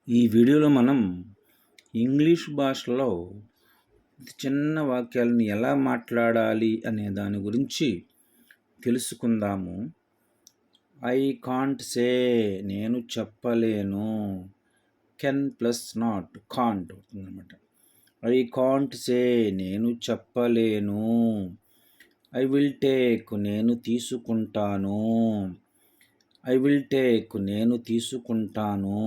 ఈ వీడియోలో మనం ఇంగ్లీష్ భాషలో చిన్న వాక్యాలను ఎలా మాట్లాడాలి అనే దాని గురించి తెలుసుకుందాము. ఐ కాంట్ సే నేను చెప్పలేను. కెన్ ప్లస్ నాట్ కాంట్ అవుతుందన్నమాట. ఐ కాంట్ సే నేను చెప్పలేను. ఐ విల్ టేక్ నేను తీసుకుంటాను. ఐ విల్ టేక్ నేను తీసుకుంటాను.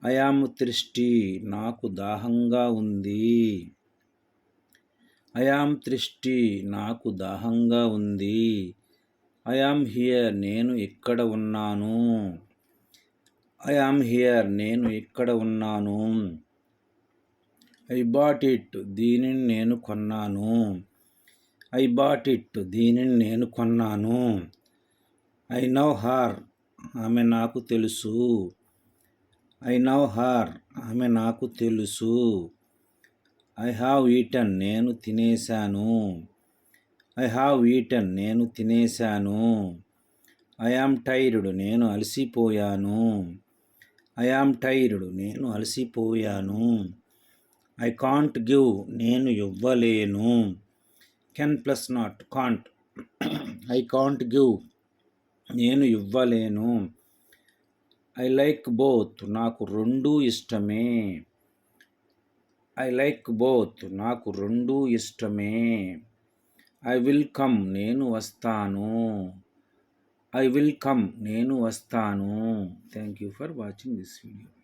ఐ యామ్ థిర్స్టీ నాకు దాహంగా ఉంది. ఐ యామ్ థిర్స్టీ నాకు దాహంగా ఉంది. ఐ యామ్ హియర్ నేను ఇక్కడ ఉన్నాను. ఐ యామ్ హియర్ నేను ఇక్కడ ఉన్నాను. ఐ బాట్ ఇట్ దీనిని నేను కొన్నాను. ఐ బాట్ ఇట్ దీనిని నేను కొన్నాను. ఐ నవ్ హర్ ఆమె నాకు తెలుసు. ఐ నవ్ హర్ ఆమె నాకు తెలుసు. ఐ హ్యావ్ ఈటన్ నేను తినేశాను. ఐ హ్యావ్ ఈటన్ నేను తినేశాను. ఐ యామ్ టైర్డ్ నేను అలసిపోయాను. ఐ యామ్ టైర్డ్ నేను అలసిపోయాను. ఐ కాంట్ గివ్ నేను ఇవ్వలేను. Can plus not can't. I can't give నేను ఇవ్వలేను. ఐ లైక్ బోత్ నాకు రెండూ ఇష్టమే. ఐ లైక్ బోత్ నాకు రెండూ ఇష్టమే. ఐ విల్ కమ్ నేను వస్తాను. ఐ విల్ కమ్ నేను వస్తాను. Thank you for watching this video.